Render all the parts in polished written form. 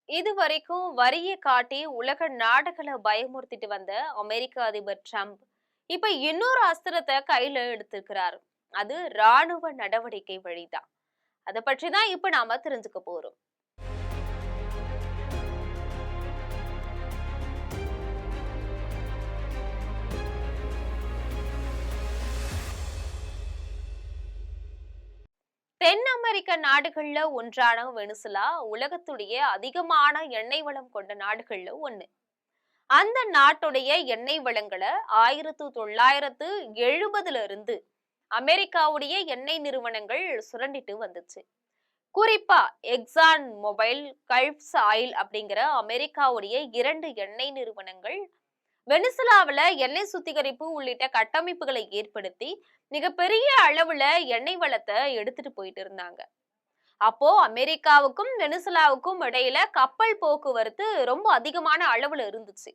இதுவரைக்கும் வரிய காட்டி உலக நாடுகளை பயமுறுத்திட்டு வந்த அமெரிக்க அதிபர் ட்ரம்ப் இப்ப இன்னொரு அஸ்திரத்தை கையில எடுத்திருக்கிறாரு. அது ராணுவ நடவடிக்கை வழிதான். அதை பற்றிதான் இப்ப நாம தெரிஞ்சுக்க போறோம். தென் அமெரிக்க நாடுகள்ல ஒன்றான வெனிசுலா உலகத்துடைய அதிகமான எண்ணெய் வளம் கொண்ட நாடுகள்ல ஒண்ணு. அந்த நாட்டுடைய எண்ணெய் வளங்களை 1970 இருந்து அமெரிக்காவுடைய எண்ணெய் நிறுவனங்கள் சுரண்டிட்டு வந்துச்சு. குறிப்பா எக்ஸான் மொபைல், கல்ஃப் ஆயில் அப்படிங்கிற அமெரிக்காவுடைய 2 எண்ணெய் நிறுவனங்கள் வெனிசுலாவில எண்ணெய் சுத்திகரிப்பு உள்ளிட்ட கட்டமைப்புகளை ஏற்படுத்தி மிகப்பெரிய அளவுல எண்ணெய் வளத்தை எடுத்துட்டு போயிட்டு இருந்தாங்க. அப்போ அமெரிக்காவுக்கும் வெனிசுலாவுக்கும் இடையில கப்பல் போக்குவரத்து ரொம்ப அதிகமான அளவுல இருந்துச்சு.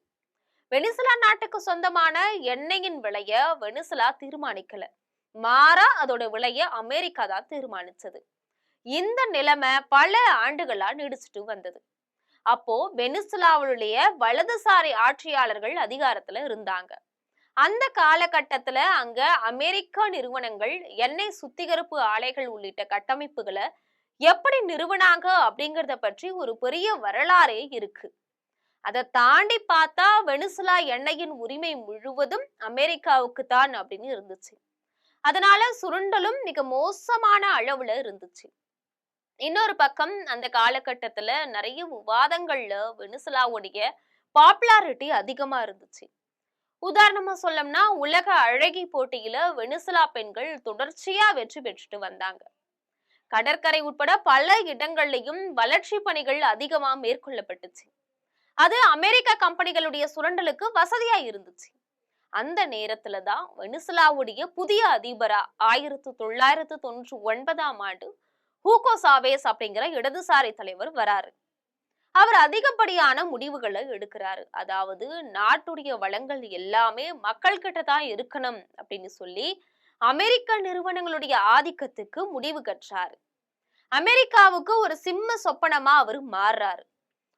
வெனிசுலா நாட்டுக்கு சொந்தமான எண்ணெயின் விலைய வெனிசுலா தீர்மானிக்கல, மாறா அதோட விலைய அமெரிக்கா தான் தீர்மானிச்சது. இந்த நிலைமை பல ஆண்டுகளா நீடிச்சுட்டு வந்தது. அப்போ வெனிசுலாவுடைய வலதுசாரி ஆட்சியாளர்கள் அதிகாரத்துல இருந்தாங்க. அந்த காலகட்டத்துல அங்க அமெரிக்க நிறுவனங்கள் எண்ணெய் சுத்திகரிப்பு ஆலைகள் உள்ளிட்ட கட்டமைப்புகளை எப்படி நிறுவனாங்க அப்படிங்கறத பற்றி ஒரு பெரிய வரலாறே இருக்கு. அதை தாண்டி பார்த்தா வெனிசுலா எண்ணெயின் உரிமை முழுவதும் அமெரிக்காவுக்கு தான் அப்படின்னு இருந்துச்சு. அதனால சுருண்டலும் மிக மோசமான அளவுல இருந்துச்சு. இன்னொரு பக்கம் அந்த காலகட்டத்துல நிறைய விவாதங்கள்ல வெனிசுலாவுடைய பாப்புலாரிட்டி அதிகமா இருந்துச்சு. உதாரணமா சொல்லணும்னா உலக அழகி போட்டியில வெனிசுலா பெண்கள் தொடர்ச்சியா வெற்றி பெற்றுட்டு வந்தாங்க. கடற்கரை உட்பட பல இடங்கள்லயும் வளர்ச்சி பணிகள் அதிகமா மேற்கொள்ளப்பட்டுச்சு. அது அமெரிக்க கம்பெனிகளுடைய சுரண்டலுக்கு வசதியா இருந்துச்சு. அந்த நேரத்துலதான் வெனிசுலாவுடைய புதிய அதிபரா 1999 ஹூகோ சாவேஸ் அப்படிங்கிற இடதுசாரி தலைவர் வராரு. அவர் அதிகப்படியான முடிவுகளை எடுக்கிறாரு. அதாவது நாட்டுடைய வளங்கள் எல்லாமே மக்கள் கிட்ட தான் இருக்கணும் அப்படின்னு சொல்லி அமெரிக்க நிறுவனங்களுடைய ஆதிக்கத்துக்கு முடிவு கற்றாரு. அமெரிக்காவுக்கு ஒரு சிம்ம சொப்பனமா அவர் மாறுறாரு.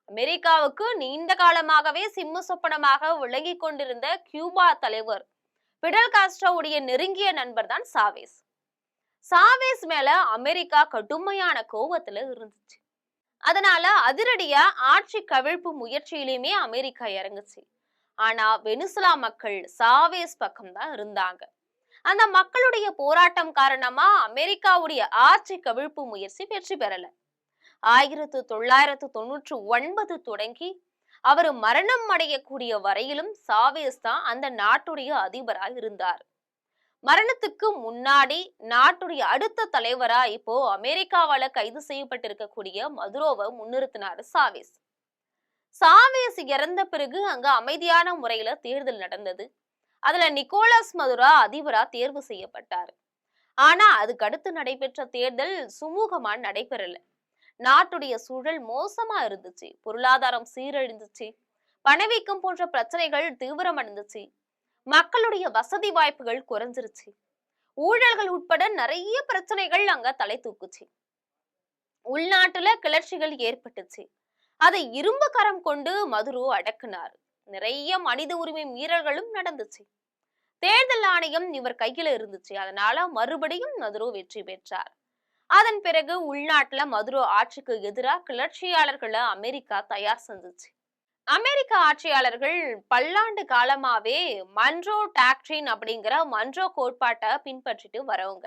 அமெரிக்காவுக்கு நீண்ட காலமாகவே சிம்ம சொப்பனமாக விளங்கி கொண்டிருந்த கியூபா தலைவர் பிடல் காஸ்ட்ரோவுடைய நெருங்கிய நண்பர் தான் சாவேஸ். சாவேஸ் மேல அமெரிக்கா கடுமையான கோபத்துல இருந்துச்சு. அதனால அதிரடியா ஆட்சி கவிழ்ப்பு முயற்சியிலுமே அமெரிக்கா இறங்குச்சு. ஆனா வெனிசுலா மக்கள் சாவேஸ் பக்கம் தான் இருந்தாங்க. அந்த மக்களுடைய போராட்டம் காரணமா அமெரிக்காவுடைய ஆட்சி கவிழ்ப்பு முயற்சி வெற்றி பெறல. 1999 தொடங்கி அவர் மரணம் அடையக்கூடிய வரையிலும் சாவேஸ் தான் அந்த நாட்டுடைய அதிபராக இருந்தார். மரணத்துக்கு முன்னாடி நாட்டுடைய அடுத்த தலைவரா இப்போ அமெரிக்காவால கைது செய்யப்பட்டிருக்கக்கூடிய மதுரோவை முன்னிறுத்தினாரு சாவேஸ். சாவேஸ் இறந்த பிறகு அங்க அமைதியான முறையில தேர்தல் நடந்தது. அதுல நிக்கோலஸ் மதுரா அதிபரா தேர்வு செய்யப்பட்டாரு. ஆனா அதுக்கு அடுத்து நடைபெற்ற தேர்தல் சுமூகமா நடைபெறல. நாட்டுடைய சூழல் மோசமா இருந்துச்சு. பொருளாதாரம் சீரழிந்துச்சு. பணவீக்கம் போன்ற பிரச்சனைகள் தீவிரமடைந்துச்சு. மக்களுடைய வசதி வாய்ப்புகள் குறைஞ்சிருச்சு. ஊழல்கள் உட்பட நிறைய பிரச்சனைகள் அங்க தலை தூக்குச்சு. உள்நாட்டுல கிளர்ச்சிகள் ஏற்பட்டுச்சு. அதை இரும்பு கரம் கொண்டு மதுரோ அடக்குனார். நிறைய மனித உரிமை மீறல்களும் நடந்துச்சு. தேர்தல் ஆணையம் இவர் கையில இருந்துச்சு. அதனால மறுபடியும் மதுரோ வெற்றி பெற்றார். அதன் பிறகு உள்நாட்டுல மதுரோ ஆட்சிக்கு எதிராக கிளர்ச்சியாளர்களை அமெரிக்கா தயார் செஞ்சுச்சு. அமெரிக்க ஆட்சியாளர்கள் பல்லாண்டு காலமாவே மன்றோ டாக்ட்ரின் அப்படிங்கிற மன்றோ கோட்பாட்டை பின்பற்றிட்டு வரவங்க.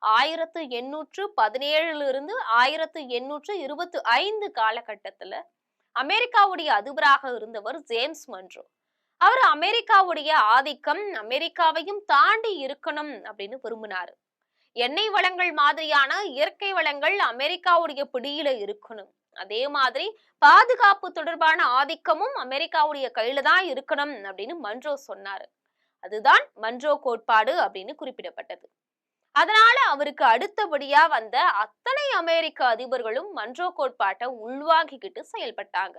1817 இருந்து 1825 காலகட்டத்துல அமெரிக்காவுடைய அதிபராக இருந்தவர் ஜேம்ஸ் மன்றோ. அவர் அமெரிக்காவுடைய ஆதிக்கம் அமெரிக்காவையும் தாண்டி இருக்கணும் அப்படின்னு விரும்பினாரு. எண்ணெய் வளங்கள் மாதிரியான இயற்கை வளங்கள் அமெரிக்காவுடைய பிடியில இருக்கணும். அதே மாதிரி பாதுகாப்பு தொடர்பான ஆதிக்கமும் அமெரிக்காவுடைய கையில தான் இருக்கணும் அப்படின்னு மன்றோ சொன்னாரு. அதுதான் மன்றோ கோட்பாடு அப்படின்னு குறிப்பிடப்பட்டது. அதனால அவருக்கு அடுத்தபடியா வந்த அத்தனை அமெரிக்க அதிபர்களும் மன்றோ கோட்பாட்டை உள்வாங்கிக்கிட்டு செயல்பட்டாங்க.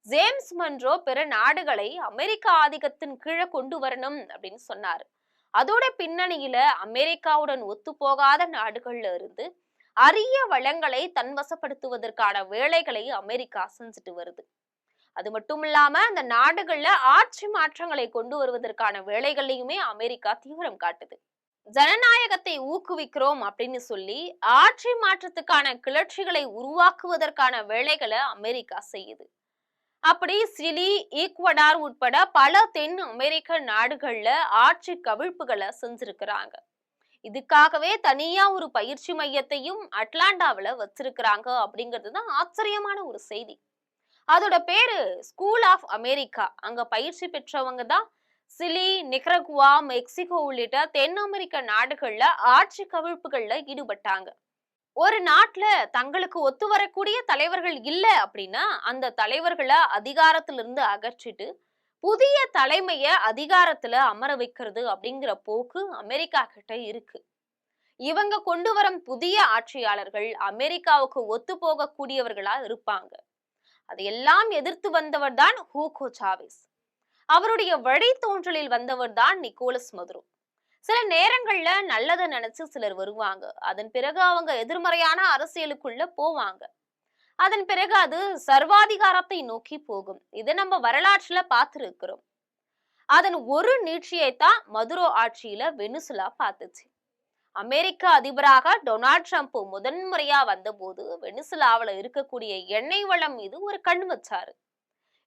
ஜேம்ஸ் மன்றோ பிற நாடுகளை அமெரிக்க ஆதிக்கத்தின் கீழே கொண்டு வரணும் அப்படின்னு சொன்னாரு. அதோட பின்னணியில அமெரிக்காவுடன் ஒத்து போகாத நாடுகள்ல இருந்து அரிய வளங்களை தன்வசப்படுத்துவதற்கான வேலைகளை அமெரிக்கா செஞ்சுட்டு வருது. அது மட்டும் இல்லாம அந்த நாடுகள்ல ஆட்சி மாற்றங்களை கொண்டு வருவதற்கான வேலைகளையுமே அமெரிக்கா தீவிரம் காட்டுது. ஜனநாயகத்தை ஊக்குவிக்கிறோம் அப்படின்னு சொல்லி ஆட்சி மாற்றத்துக்கான கிளர்ச்சிகளை உருவாக்குவதற்கான வேலைகளை அமெரிக்கா செய்யுது. அப்படி சிலி, ஈக்வடார் உட்பட பல தென் அமெரிக்க நாடுகள்ல ஆட்சி கவிழ்ப்புகளை செஞ்சிருக்கிறாங்க. இதுக்காகவே தனியா ஒரு பயிற்சி மையத்தையும் அட்லாண்டாவில வச்சிருக்கிறாங்க அப்படிங்கிறது தான் ஆச்சரியமான ஒரு செய்தி. அதோட பேரு ஸ்கூல் ஆஃப் அமெரிக்கா. அங்க பயிற்சி பெற்றவங்க தான் சிலி, நிகரகுவா, மெக்சிகோ உள்ளிட்ட தென் அமெரிக்க நாடுகள்ல ஆட்சி கவிழ்ப்புகள்ல ஈடுபட்டாங்க. ஒரு நாட்டுல தங்களுக்கு ஒத்து வரக்கூடிய தலைவர்கள் இல்ல அப்படின்னா அந்த தலைவர்களை அதிகாரத்திலிருந்து அகற்றிட்டு புதிய தலைமைய அதிகாரத்துல அமர வைக்கிறது அப்படிங்கிற போக்கு அமெரிக்கா கிட்ட இருக்கு. இவங்க கொண்டு வரும் புதிய ஆட்சியாளர்கள் அமெரிக்காவுக்கு ஒத்து போகக்கூடியவர்களா இருப்பாங்க. அதையெல்லாம் எதிர்த்து வந்தவர் தான் ஹூகோ சாவேஸ். அவருடைய வழித்தோன்றலில் வந்தவர் தான் நிக்கோலஸ் மதுரோ. சில நேரங்கள்ல நல்லதை நினைச்சு சிலர் வருவாங்க, அதன் பிறகு அவங்க எதிர்மறையான அரசியலுக்குள்ள போவாங்க. அதன் பிறகு அது சர்வாதிகாரத்தை நோக்கி போகும். இதை நம்ம வரலாற்றுல பார்த்திருக்கிறோம். அதன் ஒரு நீட்சியைத்தான் மதுரோ ஆட்சியில வெனிசுலா பார்த்துச்சு. அமெரிக்க அதிபராக டொனால்ட் ட்ரம்ப் முதன்முறையா வந்தபோது வெனிசுலாவில இருக்கக்கூடிய எண்ணெய் வளம் மீது ஒரு கண் வச்சாரு.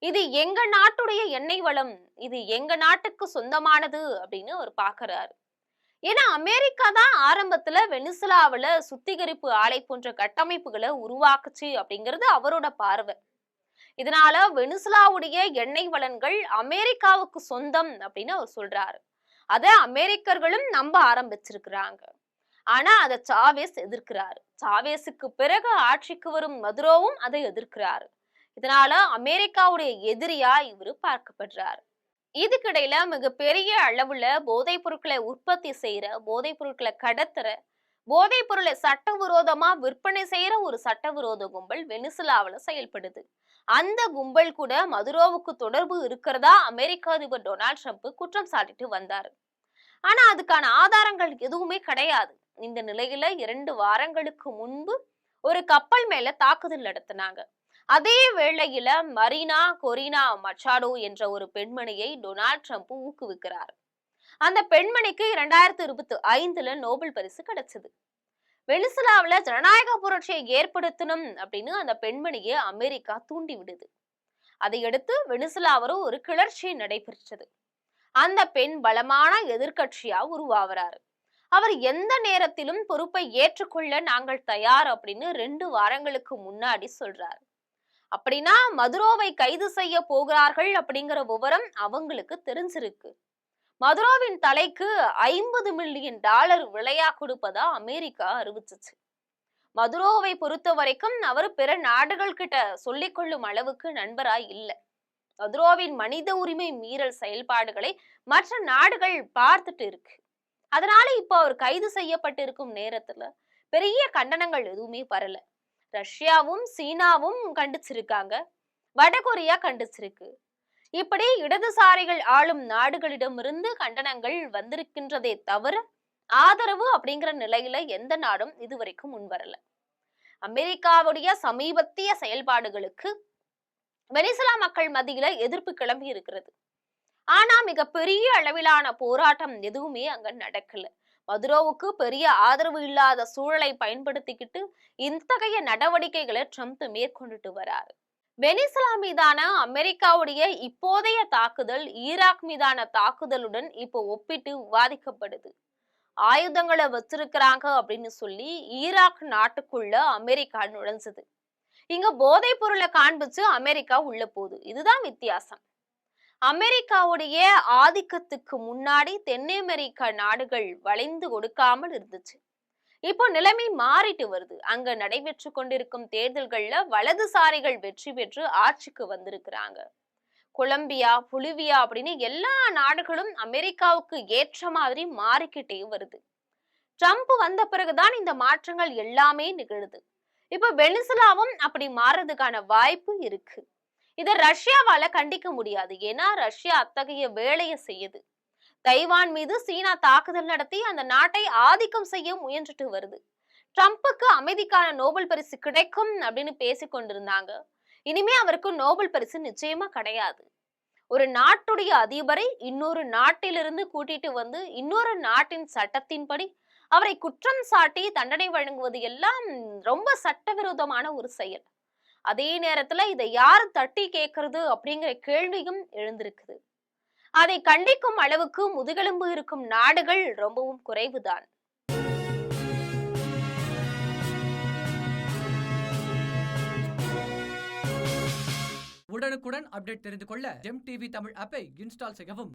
இது எங்க நாட்டுடைய எண்ணெய் வளம், இது எங்க நாட்டுக்கு சொந்தமானது அப்படின்னு அவர் பாக்குறாரு. ஏன்னா அமெரிக்கா தான் ஆரம்பத்துல வெனிசுலாவில சுத்திகரிப்பு ஆலை போன்ற கட்டமைப்புகளை உருவாக்குச்சு அப்படிங்கிறது அவரோட பார்வை. இதனால வெனிசுலாவுடைய எண்ணெய் வளங்கள் அமெரிக்காவுக்கு சொந்தம் அப்படின்னு அவர் சொல்றாரு. அத அமெரிக்கர்களும் நம்ப ஆரம்பிச்சிருக்கிறாங்க. ஆனா அதை சாவேஸ் எதிர்க்கிறாரு. சாவேஸுக்கு பிறகு ஆட்சிக்கு வரும் மதுரோவும் அதை எதிர்க்கிறாரு. இதனால அமெரிக்காவுடைய எதிரியா இவரு பார்க்கப்படுறாரு. இதுக்கிடையில மிகப்பெரிய அளவுல போதைப் பொருட்களை உற்பத்தி செய்யற, போதைப் பொருட்களை கடத்துற, போதைப் பொருளை சட்டவிரோதமா விற்பனை செய்யற ஒரு சட்டவிரோத கும்பல் வெனிசுலாவில செயல்படுது. அந்த கும்பல் கூட மதுரோவுக்கு தொடர்பு இருக்கிறதா அமெரிக்க அதிபர் டொனால்ட் ட்ரம்ப் குற்றம் சாட்டிட்டு வந்தாரு. ஆனா அதுக்கான ஆதாரங்கள் எதுவுமே கிடையாது. இந்த நிலையில 2 வாரங்களுக்கு முன்பு ஒரு கப்பல் மேல தாக்குதல் நடத்தினாங்க. அதே வேளையில மரீனா கொரினா மச்சாடோ என்ற ஒரு பெண்மணியை டொனால்ட் ட்ரம்ப் ஊக்குவிக்கிறார். அந்த பெண்மணிக்கு 2025 நோபல் பரிசு கிடைச்சது. வெனிசுலாவில ஜனநாயக புரட்சியை ஏற்படுத்தணும் அப்படின்னு அந்த பெண்மணியை அமெரிக்கா தூண்டி விடுது. அதையடுத்து வெனிசுலாவிலும் ஒரு கிளர்ச்சி நடைபெற்றது. அந்த பெண் பலமான எதிர்கட்சியா உருவாகிறாரு. அவர் எந்த நேரத்திலும் பொறுப்பை ஏற்றுக்கொள்ள நாங்கள் தயார் அப்படின்னு 2 வாரங்களுக்கு முன்னாடி சொல்றாரு. அப்படின்னா மதுரோவை கைது செய்ய போகிறார்கள் அப்படிங்கிற விவரம் அவங்களுக்கு தெரிஞ்சிருக்கு. மதுரோவின் தலைக்கு $50 மில்லியன் விலையா கொடுப்பதா அமெரிக்கா அறிவிச்சிச்சு. மதுரோவை பொறுத்த வரைக்கும் அவர் பிற நாடுகள் கிட்ட சொல்லிக் கொள்ளும் அளவுக்கு நண்பராய் இல்லை. மதுரோவின் மனித உரிமை மீறல் செயல்பாடுகளை மற்ற நாடுகள் பார்த்துட்டு இருக்கு. அதனால இப்ப அவர் கைது செய்யப்பட்டிருக்கும் நேரத்துல பெரிய கண்டனங்கள் எதுவுமே வரல. ரஷ்யாவும் சீனாவும் கண்டிச்சிருக்காங்க, வடகொரியா கண்டிச்சிருக்கு. இப்படி இடதுசாரிகள் ஆளும் நாடுகளிடமிருந்து கண்டனங்கள் வந்திருக்கின்றதே தவிர ஆதரவு அப்படிங்கிற நிலையில எந்த நாடும் இதுவரைக்கும் முன்வரல. அமெரிக்காவுடைய சமீபத்திய செயல்பாடுகளுக்கு வெனிசுலா மக்கள் மத்தியில எதிர்ப்பு கிளம்பி இருக்கிறது. ஆனா மிக பெரிய அளவிலான போராட்டம் எதுவுமே அங்க நடக்கல. மதுரோவுக்கு பெரிய ஆதரவு இல்லாத சூழலை பயன்படுத்திக்கிட்டு இத்தகைய நடவடிக்கைகளை ட்ரம்ப் மேற்கொண்டுட்டு வராரு. வெனிசுலா மீதான அமெரிக்காவுடைய இப்போதைய தாக்குதல் ஈராக் மீதான தாக்குதலுடன் இப்போ ஒப்பிட்டு விவாதிக்கப்படுது. ஆயுதங்களை வச்சிருக்கிறாங்க அப்படின்னு சொல்லி ஈராக் நாட்டுக்குள்ள அமெரிக்கா நுழைஞ்சது. இங்க போதைப் பொருளை காண்பிச்சு அமெரிக்கா உள்ள போகுது. இதுதான் வித்தியாசம். அமெரிக்காவுடைய ஆதிக்கத்துக்கு முன்னாடி தென் அமெரிக்க நாடுகள் வளைந்து கொடுக்காமல் இருந்துச்சு. இப்போ நிலைமை மாறிட்டு வருது. அங்க நடைபெற்று கொண்டிருக்கும் தேர்தல்கள்ல வலதுசாரிகள் வெற்றி பெற்று ஆட்சிக்கு வந்திருக்கிறாங்க. கொலம்பியா, பொலிவியா அப்படின்னு எல்லா நாடுகளும் அமெரிக்காவுக்கு ஏற்ற மாதிரி மாறிக்கிட்டே வருது. ட்ரம்ப் வந்த பிறகுதான் இந்த மாற்றங்கள் எல்லாமே நிகழுது. இப்ப வெனிசுலாவும் அப்படி மாறதுக்கான வாய்ப்பு இருக்கு. இதை ரஷ்யாவால கண்டிக்க முடியாது. ஏன்னா ரஷ்யா அத்தகைய வேலையை செய்யுது. தைவான் மீது சீனா தாக்குதல் நடத்தி அந்த நாட்டை ஆதிக்கம் செய்ய முயன்றுட்டு வருது. ட்ரம்புக்கு அமைதிக்கான நோபல் பரிசு கிடைக்கும் அப்படின்னு பேசிக் கொண்டிருந்தாங்க. இனிமே அவருக்கு நோபல் பரிசு நிச்சயமா கிடையாது. ஒரு நாட்டுடைய அதிபரை இன்னொரு நாட்டிலிருந்து கூட்டிட்டு வந்து இன்னொரு நாட்டின் சட்டத்தின்படி அவரை குற்றம் சாட்டி தண்டனை வழங்குவது எல்லாம் ரொம்ப சட்டவிரோதமான ஒரு செயல். அதே நேரத்துல இதை யார் தட்டி கேட்கறது அப்படிங்கிற கேள்வியும் எழுந்திருக்குது. அதை கண்டிக்கும் அளவுக்கு முதுகெலும்பு இருக்கும் நாடுகள் ரொம்பவும் குறைவுதான். உடனுக்குடன் அப்டேட் தெரிந்து கொள்ள ஜெம் டிவி தமிழ் ஆப்பை இன்ஸ்டால் செய்யவும்.